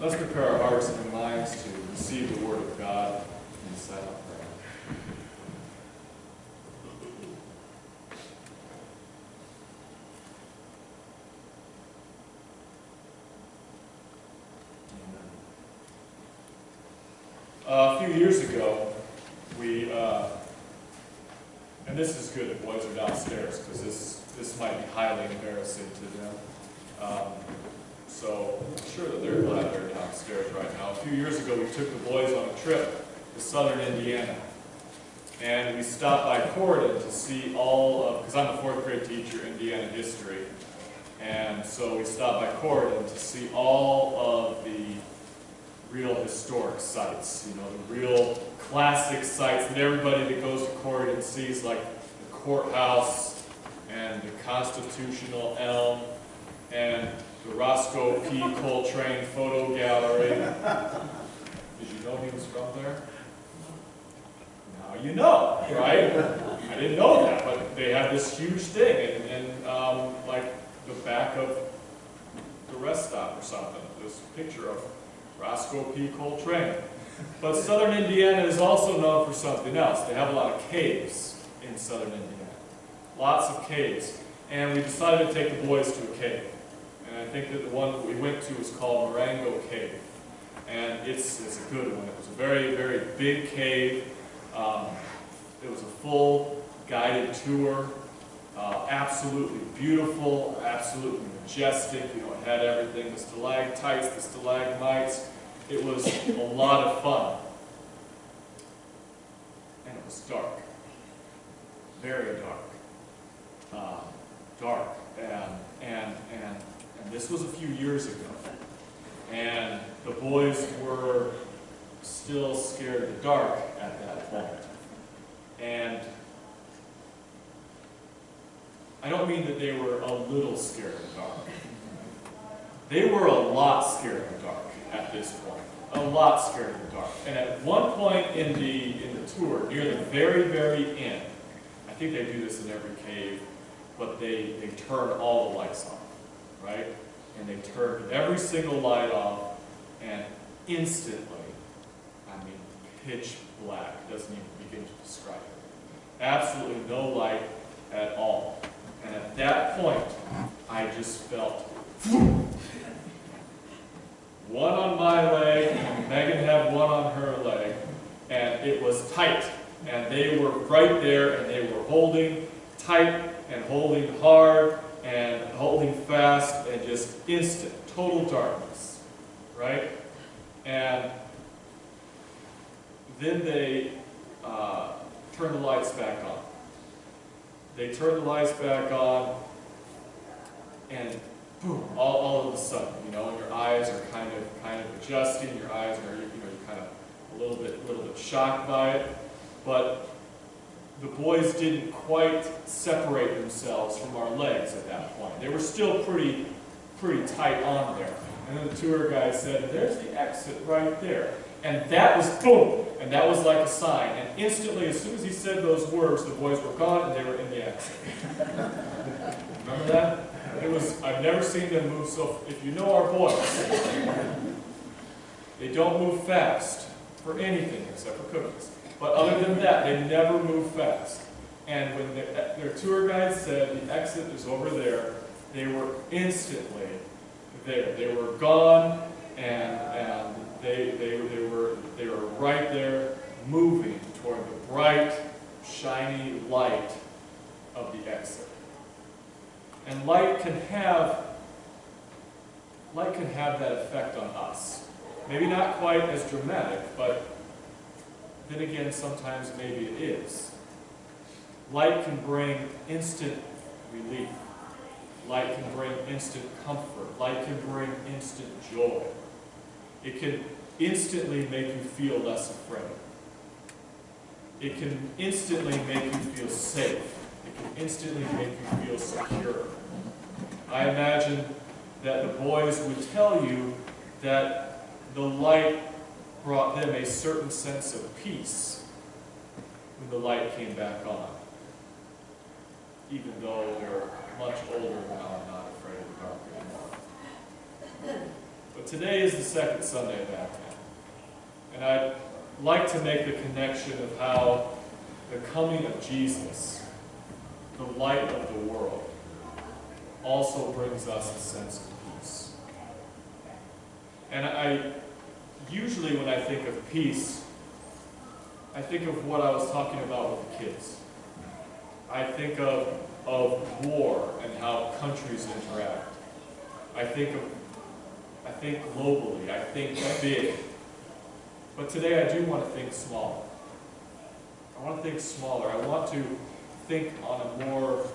Let's prepare our hearts and minds to receive the Word of God in silent prayer. A few years ago, and this is good, the boys are downstairs, because this might be highly embarrassing to them. So I'm sure that they're glad they're downstairs right now. A few years ago, we took the boys on a trip to southern Indiana. And we stopped by Corydon to see all of, because I'm a fourth grade teacher, Indiana history. And so we stopped by Corydon to see all of the real historic sites, you know, the real classic sites that everybody that goes to Corydon sees, like the courthouse and the Constitutional Elm and the Roscoe P. Coltrane Photo Gallery. Did you know he was from there? Now you know, right? I didn't know that, but they have this huge thing, and like the back of the rest stop or something, this picture of Roscoe P. Coltrane. But southern Indiana is also known for something else. They have a lot of caves in southern Indiana. Lots of caves. And we decided to take the boys to a cave. And I think that the one that we went to was called Marengo Cave. And it's a good one. It was a very, very big cave. It was a full guided tour. Absolutely beautiful, absolutely majestic. You know, it had everything, the stalactites, the stalagmites. It was a lot of fun. And it was dark. Very dark. Dark. And this was a few years ago. And the boys were still scared of the dark at that point. And I don't mean that they were a little scared of the dark. They were a lot scared of the dark at this point. A lot scared of the dark. And at one point in the tour, near the very, very end, I think they do this in every cave, but they turn all the lights off, right? And they turn every single light off, and instantly, I mean, pitch black. Doesn't even begin to describe it. Absolutely no light at all. And at that point, I just felt one on my leg, and Megan had one on her leg, and it was tight. And they were right there, and they were holding tight and holding hard and holding fast, and just instant, total darkness, right? And then they turned the lights back on. They turned the lights back on, and boom, all of a sudden, you know, your eyes are kind of adjusting. Your eyes are, you know, you're kind of a little bit shocked by it. But the boys didn't quite separate themselves from our legs at that point. They were still pretty tight on there. And then the tour guide said, "There's the exit right there." And that was boom, and that was like a sign. And instantly, as soon as he said those words, the boys were gone and they were in the exit. Remember that? It was, I've never seen them move so, if you know our boys, they don't move fast for anything except for cookies. But other than that, they never move fast. And when their tour guide said the exit is over there, they were instantly there. They were gone, and they were right there, moving toward the bright, shiny light of the exit. And light can have that effect on us. Maybe not quite as dramatic, but then again, sometimes maybe it is. Light can bring instant relief. Light can bring instant comfort. Light can bring instant joy. It can instantly make you feel less afraid. It can instantly make you feel safe. It can instantly make you feel secure. I imagine that the boys would tell you that the light brought them a certain sense of peace when the light came back on. Even though they're much older now and not afraid of the dark anymore. But today is the second Sunday of Advent. And I'd like to make the connection of how the coming of Jesus, the light of the world, also brings us a sense of peace. And I usually, when I think of peace, I think of what I was talking about with the kids. I think of war and how countries interact. I think globally. I think big. But today I do want to think smaller. I want to think smaller. I want to think on a more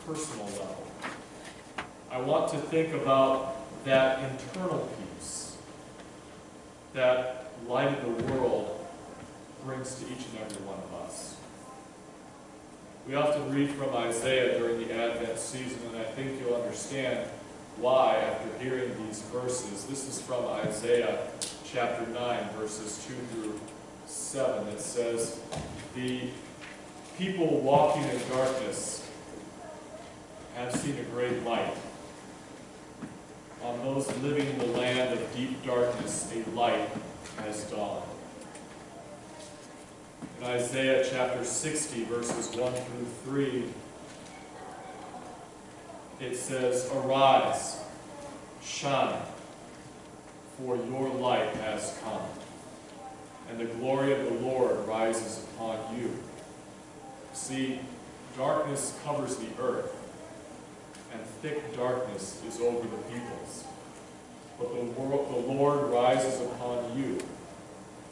personal level. I want to think about that internal peace that light of the world brings to each and every one of us. We often read from Isaiah during the Advent season, and I think you'll understand why after hearing these verses. This is from Isaiah chapter 9, verses 2 through 7. It says, "The people walking in darkness have seen a great light. On those living in the land of deep darkness, a light has dawned." In Isaiah chapter 60, verses 1 through 3, it says, "Arise, shine, for your light has come, and the glory of the Lord rises upon you. See, darkness covers the earth, and thick darkness is over the peoples. But the Lord rises upon you,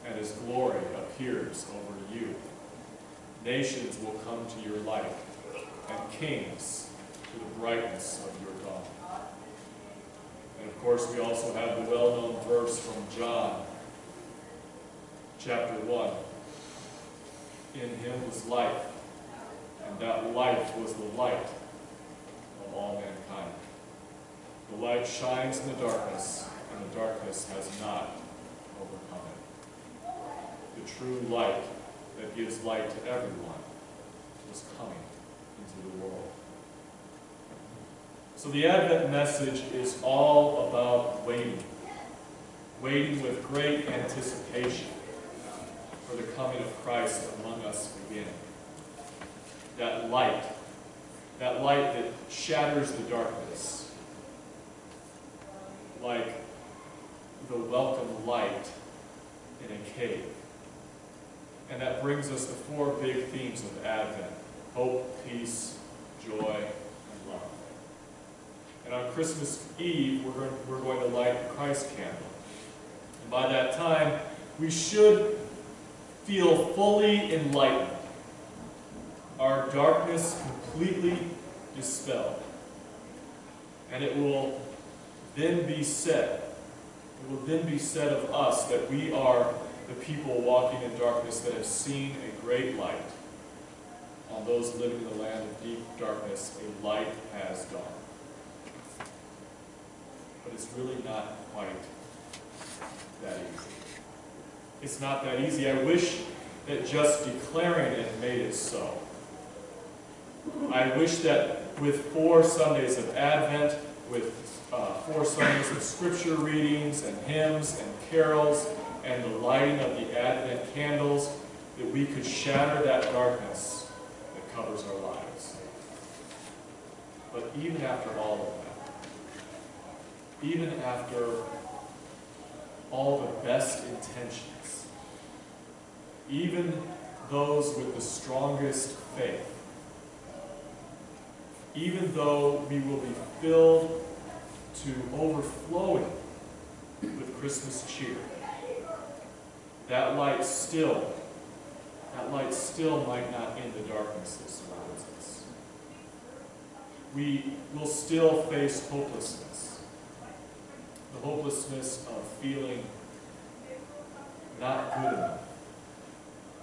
and his glory appears over you. Nations will come to your light, and kings to the brightness of your dawn." And of course, we also have the well-known verse from John, chapter 1. "In him was life, and that life was the light of all mankind. The light shines in the darkness, and the darkness has not overcome it." The true light that gives light to everyone was coming into the world. So the Advent message is all about waiting. Waiting with great anticipation for the coming of Christ among us again. That light that shatters the darkness, like the welcome light in a cave. And that brings us the four big themes of Advent: hope, peace, joy, and love. And on Christmas Eve, we're going to light the Christ candle. And by that time, we should feel fully enlightened. Our darkness completely dispelled. And it will then be said of us that we are the people walking in darkness that have seen a great light. On those living in the land of deep darkness, a light has dawned. But it's really not quite that easy. It's not that easy. I wish that just declaring it made it so. I wish that with 4 Sundays of Advent, with 4 Sundays of scripture readings and hymns and carols and the lighting of the Advent candles, that we could shatter that darkness that covers our lives. But even after all of that, even after all the best intentions, even those with the strongest faith, even though we will be filled to overflowing with Christmas cheer, that light still might not end the darkness that surrounds us. We will still face hopelessness. The hopelessness of feeling not good enough.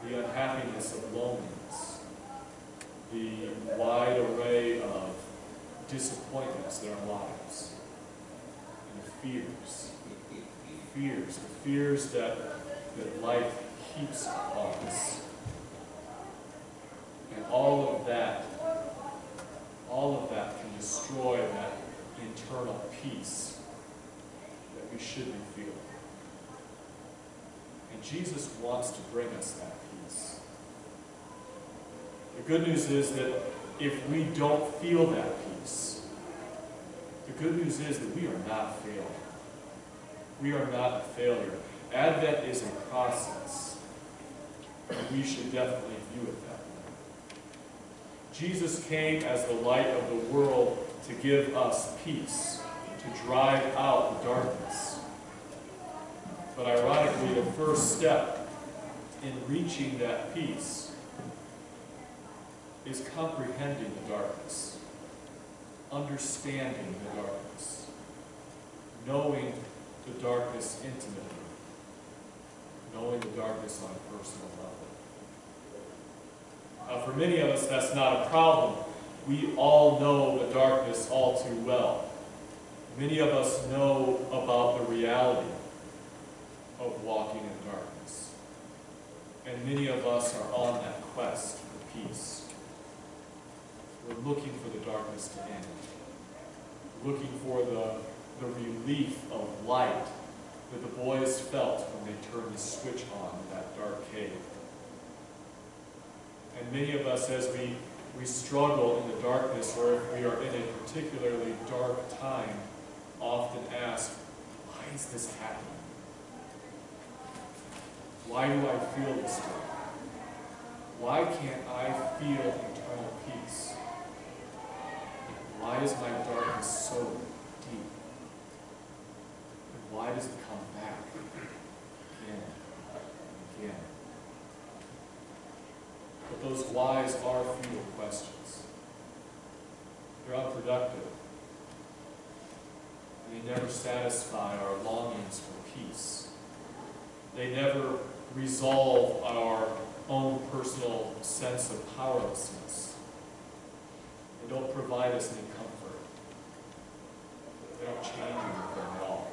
The unhappiness of loneliness. The wide array of disappointments in our lives. And the fears that life heaps upon us. And all of that can destroy that internal peace should be feeling. And Jesus wants to bring us that peace. The good news is that if we don't feel that peace, the good news is that we are not failing. We are not a failure. Advent is a process, and we should definitely view it that way. Jesus came as the light of the world to give us peace, to drive out the darkness. But ironically, the first step in reaching that peace is comprehending the darkness, understanding the darkness, knowing the darkness intimately, knowing the darkness on a personal level. Now, for many of us, that's not a problem. We all know the darkness all too well. Many of us know about the reality of walking in darkness. And many of us are on that quest for peace. We're looking for the darkness to end. Looking for the relief of light that the boys felt when they turned the switch on in that dark cave. And many of us, as we struggle in the darkness, or if we are in a particularly dark time, often ask, why is this happening? Why do I feel this way? Why can't I feel eternal peace? Why is my darkness so deep? And why does it come back again and again? But those whys are futile questions. They're unproductive. And they never satisfy our longings for peace. They never resolve our own personal sense of powerlessness. They don't provide us any comfort. They don't change anything at all.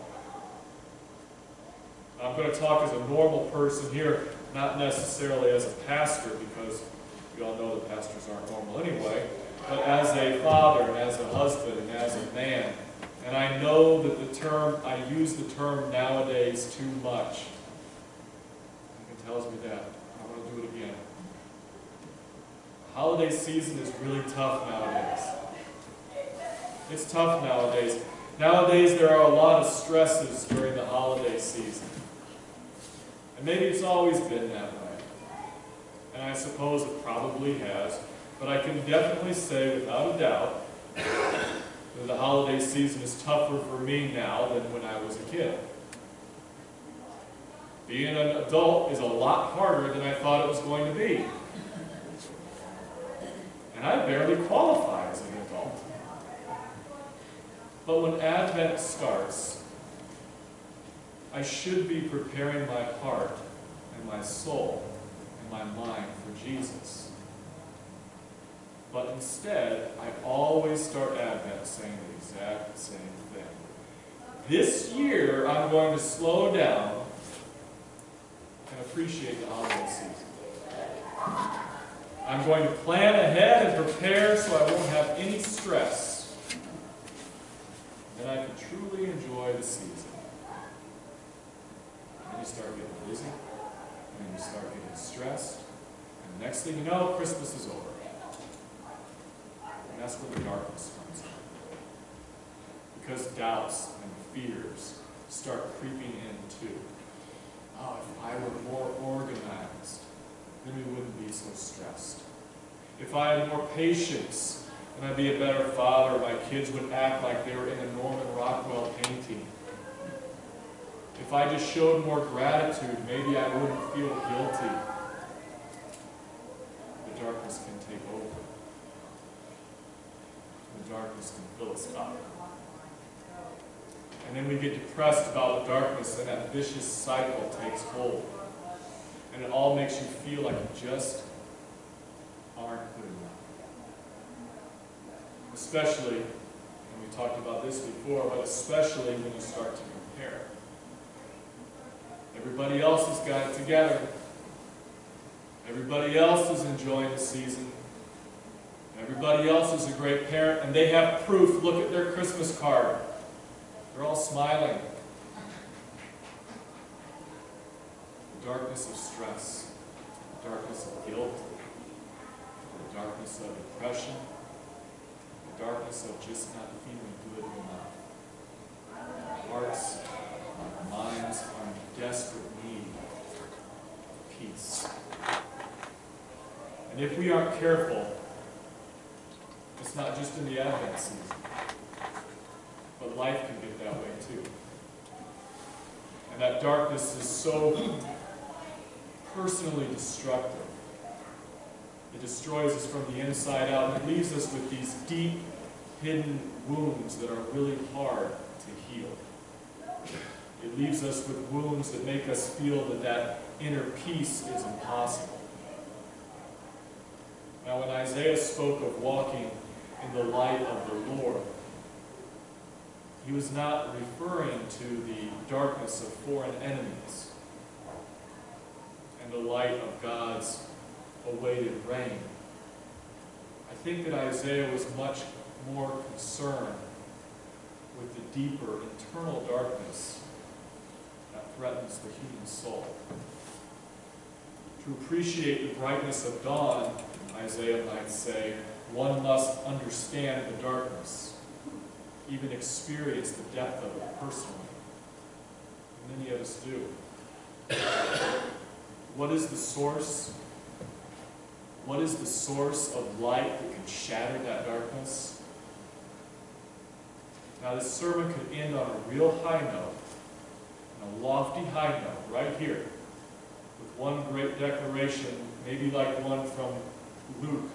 I'm going to talk as a normal person here, not necessarily as a pastor, because we all know that pastors aren't normal anyway, but as a father, and as a husband, and as a man. And I know that I use the term nowadays too much. It tells me that. I want to do it again. The holiday season is really tough nowadays. It's tough nowadays. Nowadays there are a lot of stresses during the holiday season. And maybe it's always been that way. And I suppose it probably has. But I can definitely say without a doubt that the holiday season is tougher for me now than when I was a kid. Being an adult is a lot harder than I thought it was going to be. And I barely qualify as an adult. But when Advent starts, I should be preparing my heart and my soul and my mind for Jesus. But instead, I always start Advent saying the exact same thing. This year, I'm going to slow down and appreciate the holiday season. I'm going to plan ahead and prepare so I won't have any stress. Then I can truly enjoy the season. And then you start getting busy, and then you start getting stressed, and the next thing you know, Christmas is over. And that's where the darkness comes in. Because doubts and fears start creeping in too. Oh, if I were more organized, then we wouldn't be so stressed. If I had more patience, then I'd be a better father. My kids would act like they were in a Norman Rockwell painting. If I just showed more gratitude, maybe I wouldn't feel guilty. The darkness can take over. The darkness can fill us up. And then we get depressed about the darkness, and that vicious cycle takes hold. And it all makes you feel like you just aren't good enough. Especially, and we talked about this before, but especially when you start to compare. Everybody else has got it together. Everybody else is enjoying the season. Everybody else is a great parent, and they have proof. Look at their Christmas card. They're all smiling. darkness of stress, the darkness of guilt, the darkness of depression, the darkness of just not feeling good enough. Our hearts, our minds are in desperate need of peace. And if we aren't careful, it's not just in the Advent season, but life can get that way too. And that darkness is so personally destructive. It destroys us from the inside out. It leaves us with these deep, hidden wounds that are really hard to heal. It leaves us with wounds that make us feel that that inner peace is impossible. Now, when Isaiah spoke of walking in the light of the Lord, he was not referring to the darkness of foreign enemies and the light of God's awaited reign. I think that Isaiah was much more concerned with the deeper internal darkness that threatens the human soul. To appreciate the brightness of dawn, Isaiah might say, one must understand the darkness, even experience the depth of it personally. And many of us do. What is the source? What is the source of light that can shatter that darkness? Now, this sermon could end on a real high note, a lofty high note, right here, with one great declaration, maybe like one from Luke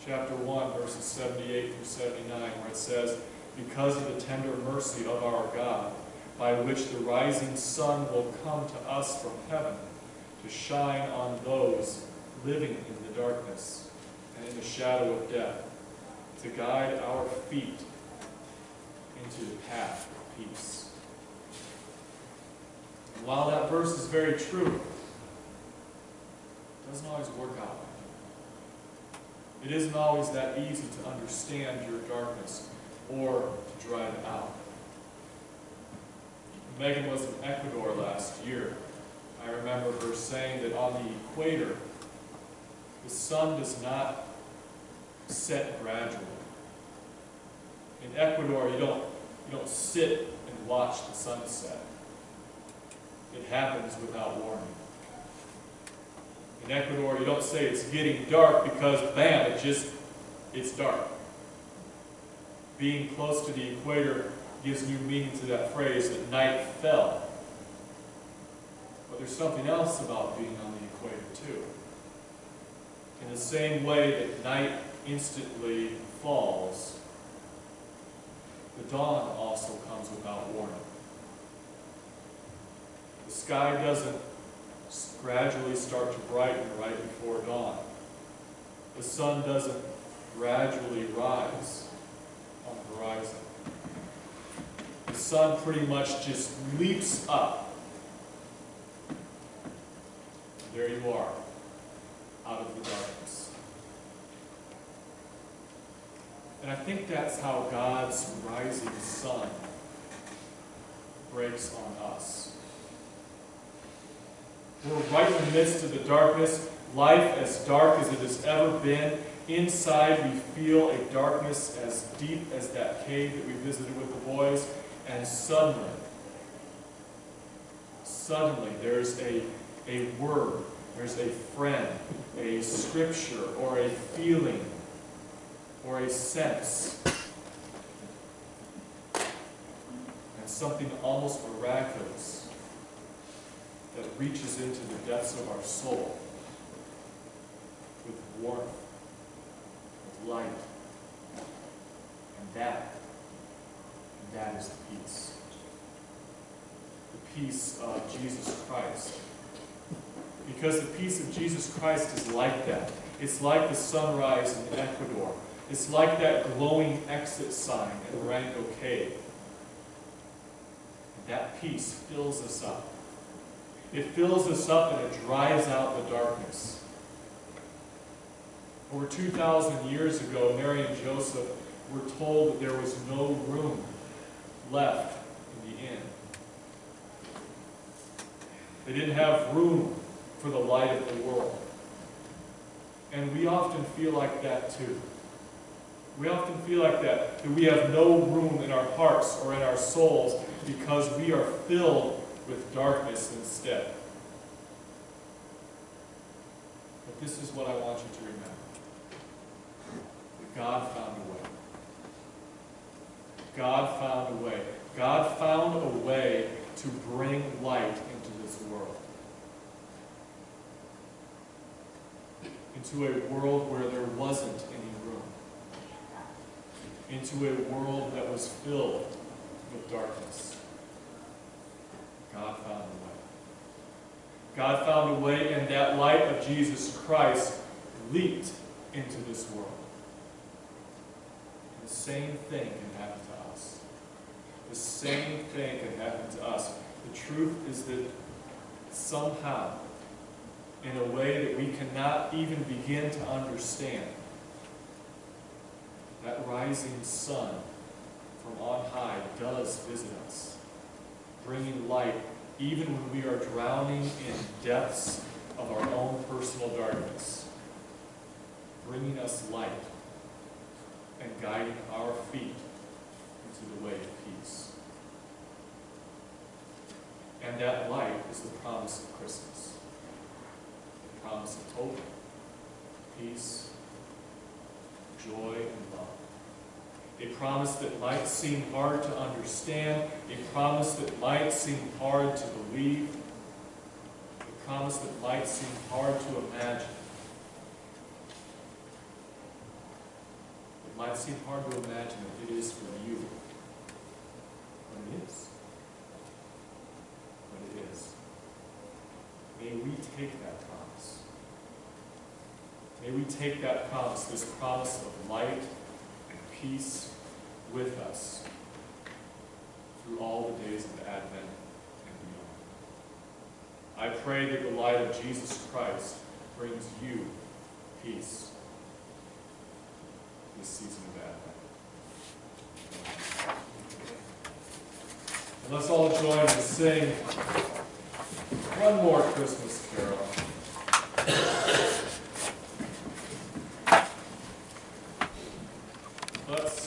chapter 1, verses 78 through 79, where it says, "Because of the tender mercy of our God, by which the rising sun will come to us from heaven, to shine on those living in the darkness and in the shadow of death, to guide our feet into the path of peace." And while that verse is very true, it doesn't always work out. It isn't always that easy to understand your darkness or to drive it out. Megan was in Ecuador last year. I remember her saying that on the equator, the sun does not set gradually. In Ecuador, you don't sit and watch the sunset. It happens without warning. In Ecuador, you don't say it's getting dark because, bam, it's dark. Being close to the equator gives new meaning to that phrase that night fell. But there's something else about being on the equator, too. In the same way that night instantly falls, the dawn also comes without warning. The sky doesn't gradually start to brighten right before dawn. The sun doesn't gradually rise on the horizon. The sun pretty much just leaps up. And there you are, out of the darkness. And I think that's how God's rising sun breaks on us. We're right in the midst of the darkness, life as dark as it has ever been. Inside we feel a darkness as deep as that cave that we visited with the boys. And suddenly there's a word, there's a friend, a scripture, or a feeling, or a sense. And something almost miraculous that reaches into the depths of our soul with warmth, with light. And that is the peace. The peace of Jesus Christ. Because the peace of Jesus Christ is like that. It's like the sunrise in Ecuador. It's like that glowing exit sign in Marengo Cave. And that peace fills us up. It fills us up and it drives out the darkness. Over 2,000 years ago, Mary and Joseph were told that there was no room left in the inn. They didn't have room for the light of the world. And we often feel like that too. We often feel like that we have no room in our hearts or in our souls because we are filled with darkness instead. But this is what I want you to remember. That God found a way. God found a way. God found a way to bring light into this world. Into a world where there wasn't any room. Into a world that was filled with darkness. God found a way. God found a way, and that light of Jesus Christ leaped into this world. And the same thing can happen to us. The same thing can happen to us. The truth is that somehow, in a way that we cannot even begin to understand, that rising sun from on high does visit us, bringing light even when we are drowning in depths of our own personal darkness, bringing us light and guiding our feet into the way of peace. And that light is the promise of Christmas, the promise of hope, peace, joy, and love. A promise that might seem hard to understand, a promise that might seem hard to believe, a promise that might seem hard to imagine. It might seem hard to imagine that it is for you, but it is. But it is. May we take that promise. May we take that promise, this promise of light and peace with us through all the days of Advent and beyond. I pray that the light of Jesus Christ brings you peace this season of Advent. And let's all join to sing one more Christmas carol.